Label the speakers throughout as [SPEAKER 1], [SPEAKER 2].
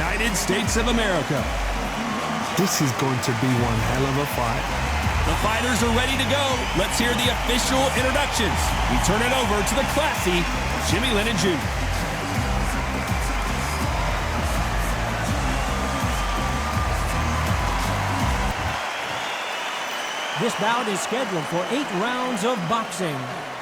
[SPEAKER 1] United States of America.
[SPEAKER 2] This is going to be one hell of a fight.
[SPEAKER 1] The fighters are ready to go. Let's hear the official introductions. We turn it over to the classy Jimmy Lennon Jr.
[SPEAKER 3] This bout is scheduled for 8 rounds of boxing.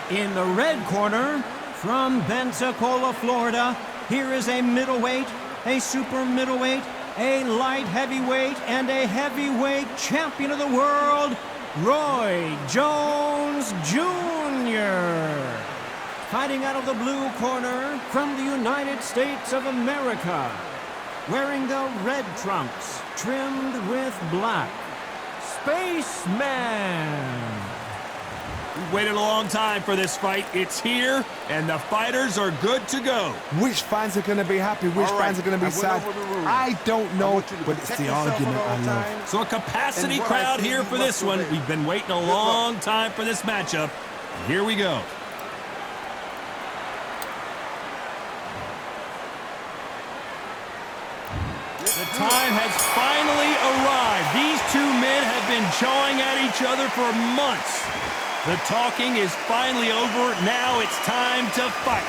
[SPEAKER 3] In the red corner, from Pensacola, Florida, here is a middleweight, a super middleweight, a light heavyweight, and a heavyweight champion of the world, Roy Jones Jr. Fighting out of the blue corner, from the United States of America, wearing the red trunks, trimmed with black, Spaceman.
[SPEAKER 1] We've waited a long time for this fight. It's here, and the fighters are good to go.
[SPEAKER 2] Which fans are going to be happy? Which fans are going to be sad? I don't know, but it's the argument I love.
[SPEAKER 1] So a capacity crowd here for this one. We've been waiting a long time for this matchup. And here we go. The time has finally arrived. These two men have been jawing at each other for months. The talking is finally over. Now it's time to fight.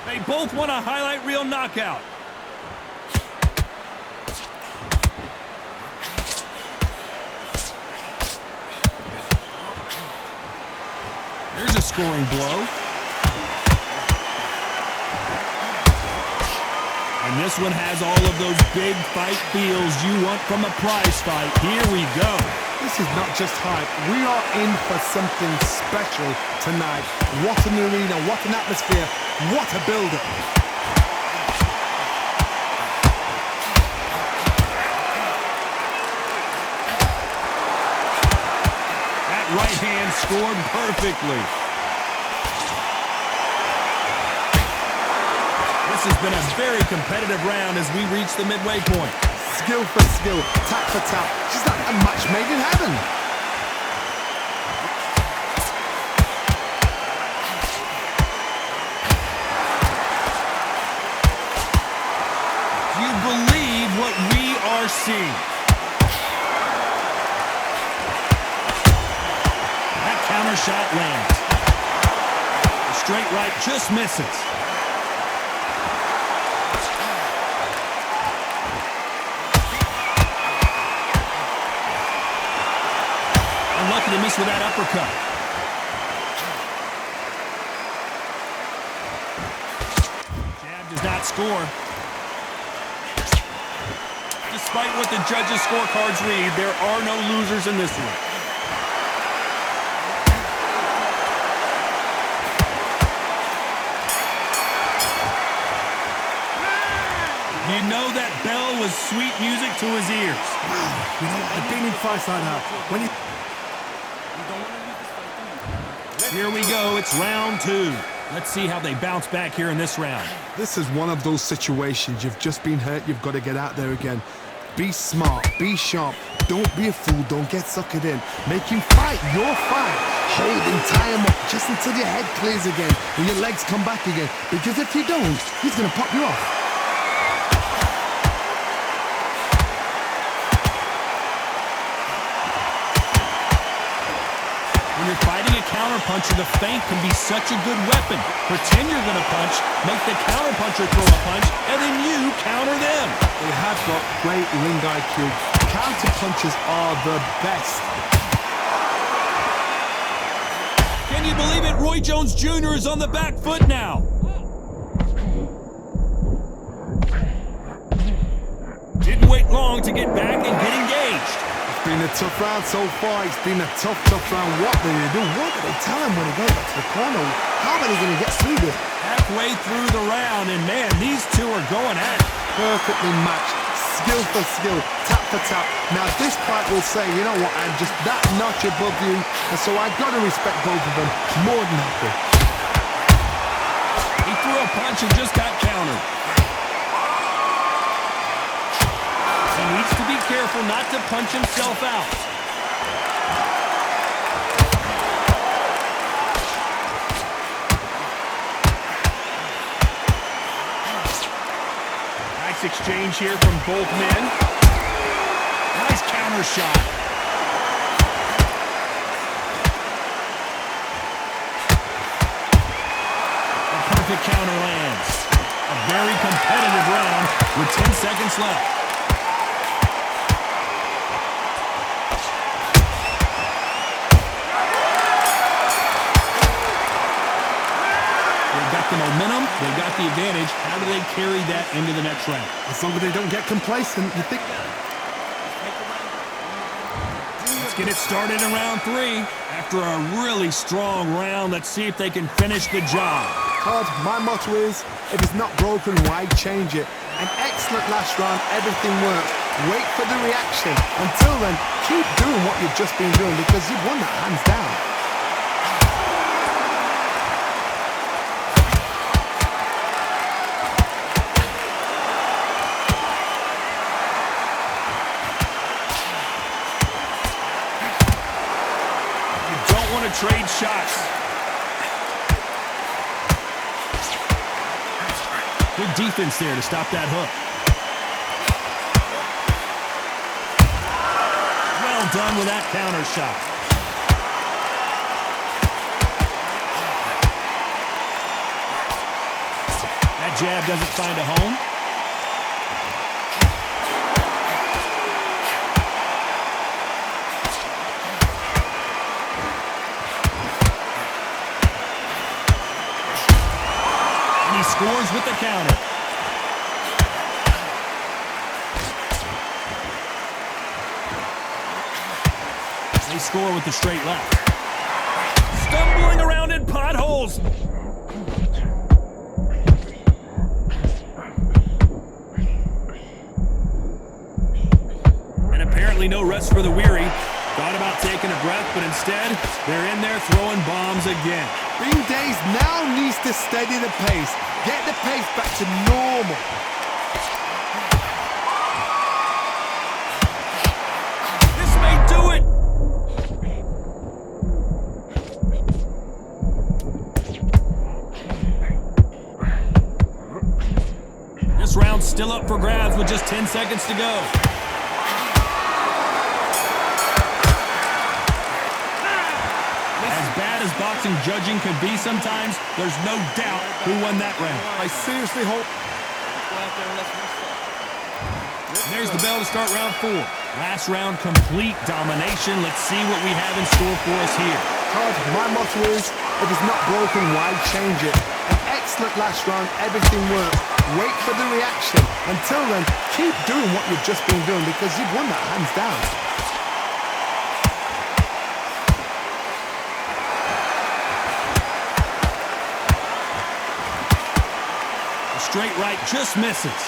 [SPEAKER 1] They both want a highlight reel knockout. There's a scoring blow. And this one has all of those big fight feels you want from a prize fight. Here we go.
[SPEAKER 2] This is not just hype. We are in for something special tonight. What an arena, what an atmosphere, what a build-up.
[SPEAKER 1] That right hand scored perfectly. This has been a very competitive round as we reach the midway point.
[SPEAKER 2] Skill for skill, tap for tap. Just like a match made in heaven.
[SPEAKER 1] Do you believe what we are seeing? That counter shot lands. The straight right just misses. Unlucky to miss with that uppercut. Jab does not score. Despite what the judges' scorecards read, there are no losers in this one. You know that bell was sweet music to his ears.
[SPEAKER 2] You know, I've been in fights like that. When you...
[SPEAKER 1] Here we go, it's round 2. Let's see how they bounce back here in this round.
[SPEAKER 2] This is one of those situations. You've just been hurt, you've got to get out there again. Be smart, be sharp, don't be a fool, don't get suckered in. Make him fight your fight. Hold him, tie him up, just until your head clears again and your legs come back again. Because if you don't, he's going to pop you off.
[SPEAKER 1] When you're fighting a counterpuncher, the feint can be such a good weapon. Pretend you're going to punch, make the counterpuncher throw a punch, and then you counter them.
[SPEAKER 2] They have got great ring IQ. Counter punches are the best.
[SPEAKER 1] Can you believe it? Roy Jones Jr. is on the back foot now. Didn't wait long to get back and get engaged.
[SPEAKER 2] It's been a tough round so far. It's been a tough round. What do they do? What do they tell him when he goes back to the corner? How are they going to get through this?
[SPEAKER 1] Halfway through the round, and man, these two are going at it.
[SPEAKER 2] Perfectly matched. Skill for skill. Tap for tap. Now this fight will say, you know what, I'm just that notch above you, and so I've got to respect both of them. More than happy.
[SPEAKER 1] He threw a punch and just got countered. He needs to be careful not to punch himself out. Nice exchange here from both men. Nice counter shot. A perfect counter lands. A very competitive round with 10 seconds left. The momentum, they've got the advantage. How do they carry that into the next round?
[SPEAKER 2] As long as they don't get complacent, you think...
[SPEAKER 1] Let's get it started in round 3. After a really strong round, let's see if they can finish the job.
[SPEAKER 2] Todd, my motto is, if it's not broken, why change it? An excellent last round, everything works. Wait for the reaction. Until then, keep doing what you've just been doing because you've won that hands down.
[SPEAKER 1] Trade shots. Good defense there to stop that hook. Well done with that counter shot. That jab doesn't find a home. Scores with the counter. They score with the straight left. Stumbling around in potholes. And apparently no rest for the weary. Thought about taking a breath, but instead, they're in there throwing bombs again.
[SPEAKER 2] Bean Days now needs to steady the pace. Get the pace back to normal.
[SPEAKER 1] This may do it. This round's still up for grabs with just 10 seconds to go. As boxing judging can be sometimes, there's no doubt who won that round.
[SPEAKER 2] I seriously hope...
[SPEAKER 1] There's the bell to start round 4. Last round, complete domination. Let's see what we have in store for us here.
[SPEAKER 2] Todd, my motto is, if it's not broken, why change it? An excellent last round, everything works. Wait for the reaction. Until then, keep doing what you've just been doing because you've won that hands down.
[SPEAKER 1] Straight right just misses.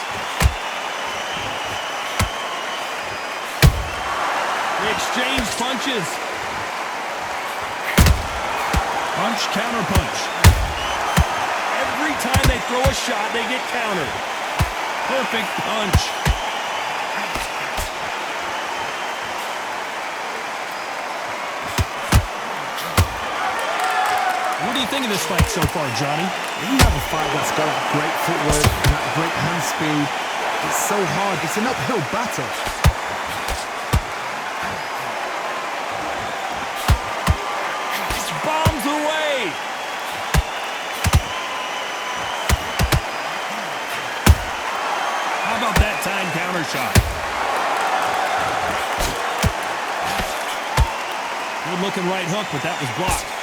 [SPEAKER 1] They exchange punches. Punch, counter punch. Every time they throw a shot, they get countered. Perfect punch. What do you think of this fight so far, Johnny?
[SPEAKER 2] When you have a fight that's got that great footwork and that great hand speed, it's so hard. It's an uphill battle.
[SPEAKER 1] Just bombs away. How about that time counter shot? Good looking right hook, but that was blocked.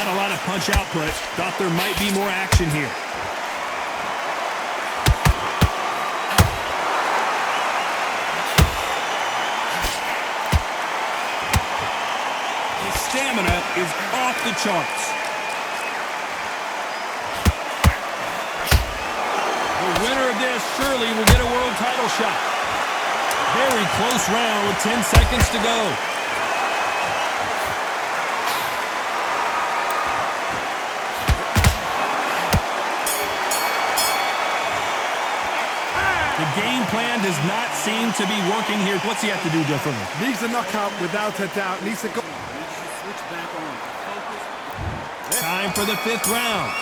[SPEAKER 1] Not a lot of punch output. Thought there might be more action here. His stamina is off the charts. The winner of this surely will get a world title shot. Very close round with 10 seconds to go. The game plan does not seem to be working here. What's he have to do differently?
[SPEAKER 2] Needs a knockout without a doubt. Needs to go.
[SPEAKER 1] Time for the 5th round.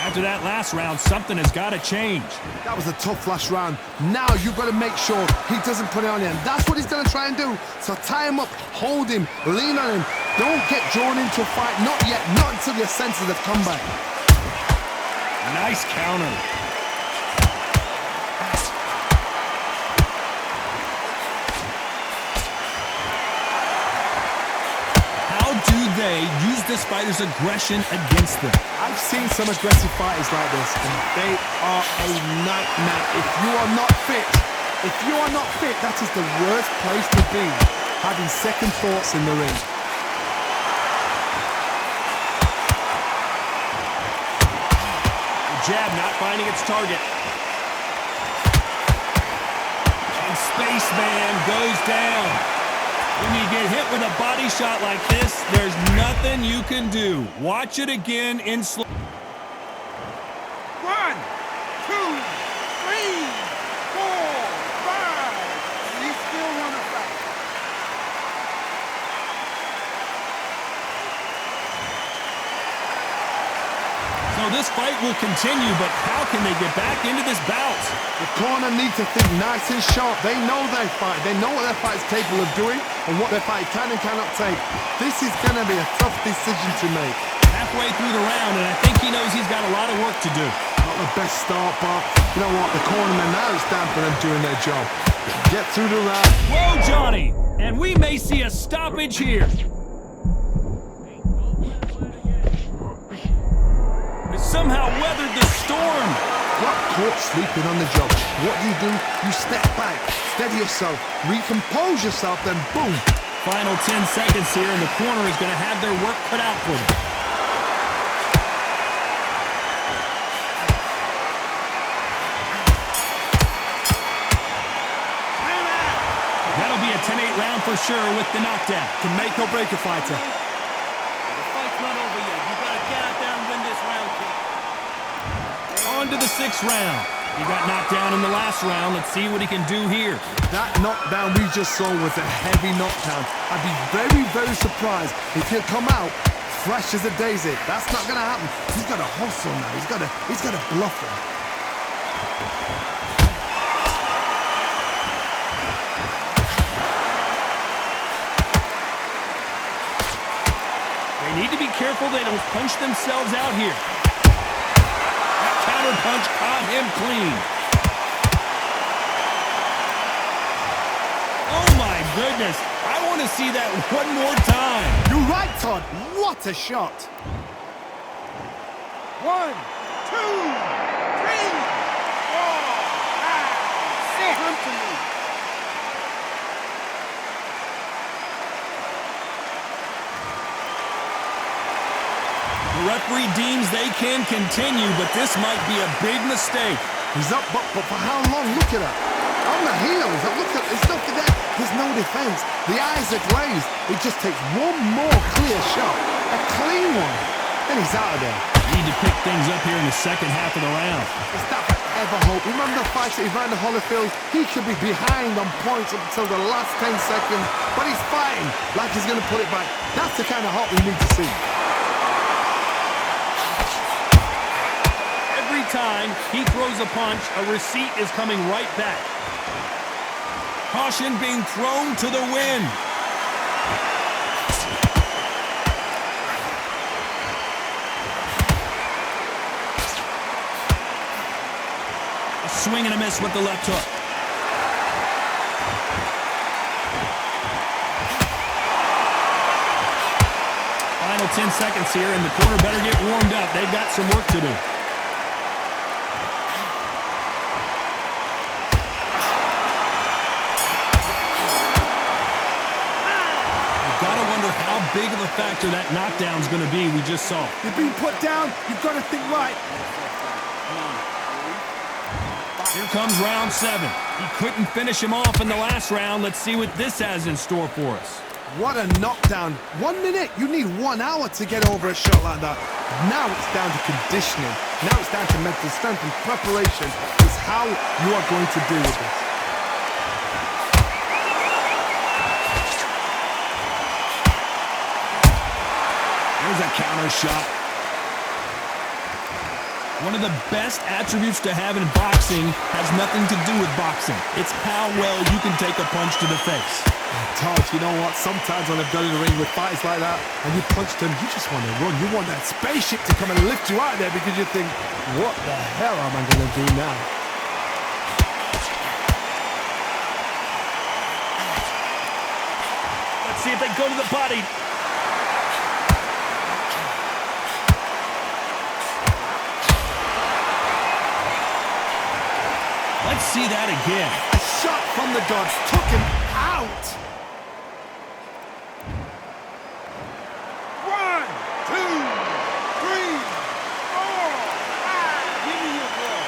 [SPEAKER 1] After that last round, something has got to change.
[SPEAKER 2] That was a tough last round. Now you've got to make sure he doesn't put it on you. And that's what he's going to try and do. So tie him up, hold him, lean on him. Don't get drawn into a fight. Not yet. Not until your senses have come back.
[SPEAKER 1] Nice counter. How do they use this fighter's aggression against them?
[SPEAKER 2] I've seen some aggressive fighters like this, and they are a nightmare. If you are not fit, that is the worst place to be, having second thoughts in the ring.
[SPEAKER 1] The jab not finding its target. And Spaceman goes down. When you get hit with a body shot like this, there's nothing you can do. Watch it again in slow.
[SPEAKER 4] 1, 2, 3, 4, 5. You still want to fight.
[SPEAKER 1] So this fight will continue, but how can they get back into this bout?
[SPEAKER 2] The corner need to think nice and sharp. They know their fight. They know what their fight is capable of doing and what their fight can and cannot take. This is going to be a tough decision to make.
[SPEAKER 1] Halfway through the round, and I think he knows he's got a lot of work to do.
[SPEAKER 2] Not the best start, but you know what? The cornerman now is down for them doing their job. Get through the round.
[SPEAKER 1] Whoa, Johnny! And we may see a stoppage here. They somehow weathered the storm.
[SPEAKER 2] Got caught sleeping on the job. What do? You step back, steady yourself, recompose yourself, then boom.
[SPEAKER 1] Final 10 seconds here, and the corner is going to have their work cut out for them. That'll be a 10-8 round for sure with the knockdown.
[SPEAKER 2] Can make or break a fighter.
[SPEAKER 5] The fight's not over yet. You gotta get out there and win this round, kid.
[SPEAKER 1] On to the 6th round. He got knocked down in the last round. Let's see what he can do here.
[SPEAKER 2] That knockdown we just saw was a heavy knockdown. I'd be very, very surprised if he'll come out fresh as a daisy. That's not going to happen. He's got to hustle now. He's got to bluff him.
[SPEAKER 1] They need to be careful they don't punch themselves out here. Counter punch caught him clean. Oh my goodness. I want to see that one more time.
[SPEAKER 2] You're right, Todd. What a shot.
[SPEAKER 4] 1, 2, 3, 4, 5, 6. Come to me.
[SPEAKER 1] The referee deems they can continue, but this might be a big mistake.
[SPEAKER 2] He's up, but for how long? Look at that. On the heels. Look at that. There's no defense. The eyes are glazed. It just takes one more clear shot. A clean one. Then he's out of there.
[SPEAKER 1] Need to pick things up here in the second half of the round.
[SPEAKER 2] Is that ever hope? Remember the fight at Evander Holyfield? He could be behind on points up until the last 10 seconds, but he's fighting like he's going to pull it back. That's the kind of hope we need to see.
[SPEAKER 1] Every time he throws a punch, a receipt is coming right back. Caution being thrown to the wind. A swing and a miss with the left hook. Final 10 seconds here, and the corner better get warmed up. They've got some work to do. How big of a factor that knockdown's going to be we just saw.
[SPEAKER 2] You're being put down. You've got to think right.
[SPEAKER 1] Here comes round 7. He couldn't finish him off in the last round. Let's see what this has in store for us.
[SPEAKER 2] What a knockdown. 1 minute. You need 1 hour to get over a shot like that. Now it's down to conditioning. Now it's down to mental strength and preparation. It's how you are going to deal with this.
[SPEAKER 1] There's a counter shot. One of the best attributes to have in boxing has nothing to do with boxing. It's how well you can take a punch to the face.
[SPEAKER 2] Todd, you know what? Sometimes when I've done in the ring with fights like that, and you punch them, you just want to run. You want that spaceship to come and lift you out there because you think, what the hell am I going to do now?
[SPEAKER 1] Let's see if they go to the body. Let's see that again.
[SPEAKER 2] A shot from the gods took him out.
[SPEAKER 4] 1, 2, 3, 4, 5. Give me your ball.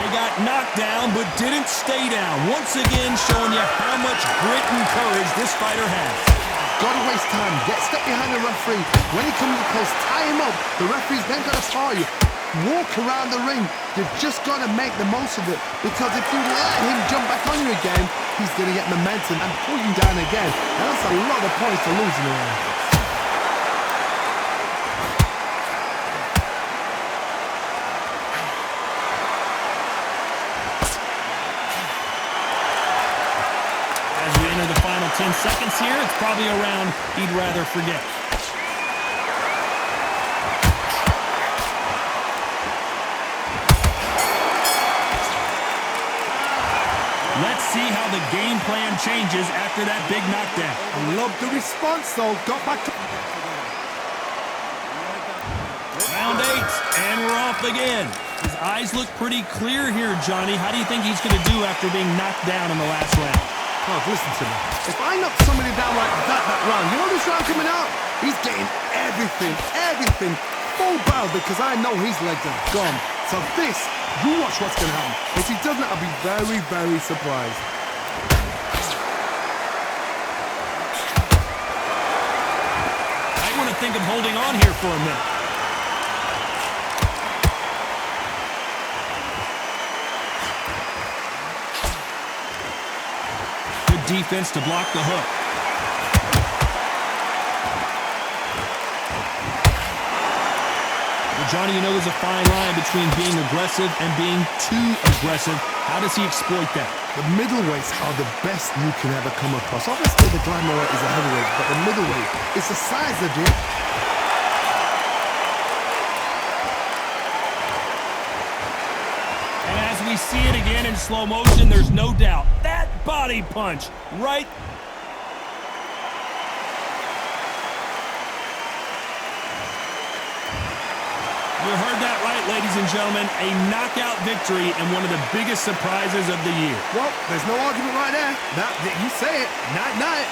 [SPEAKER 1] They got knocked down, but didn't stay down. Once again, showing you how much grit and courage this fighter has.
[SPEAKER 2] Gotta waste time. Step behind the referee. When he comes close, tie him up. The referee's then gotta start you. Walk around the ring. You've just gotta make the most of it. Because if you let him jump back on you again, he's gonna get momentum and pull you down again. And that's a lot of points to lose in the round.
[SPEAKER 1] As we enter the final 10 seconds here, it's probably a round he'd rather forget. Let's see how the game plan changes after that big knockdown.
[SPEAKER 2] I love the response though. Got back to...
[SPEAKER 1] Round 8, and we're off again. His eyes look pretty clear here, Johnny. How do you think he's going to do after being knocked down in the last round?
[SPEAKER 2] Oh, listen to me. If I knock somebody down like that round, you know this round coming out? He's getting everything full barrel because I know his legs are gone. So this, you watch what's going to happen. If he doesn't, I'll be very, very surprised.
[SPEAKER 1] I want to think of holding on here for a minute. Defense to block the hook. Well, Johnny, you know there's a fine line between being aggressive and being too aggressive. How does he exploit that?
[SPEAKER 2] The middleweights are the best you can ever come across. Obviously, the glamour weight is a heavyweight, but the middleweight is the size of it.
[SPEAKER 1] And as we see it again in slow motion, there's no doubt. That body punch, right? You heard that right, ladies and gentlemen. A knockout victory and one of the biggest surprises of the year.
[SPEAKER 2] Well, there's no argument right there. You say it. Night, night.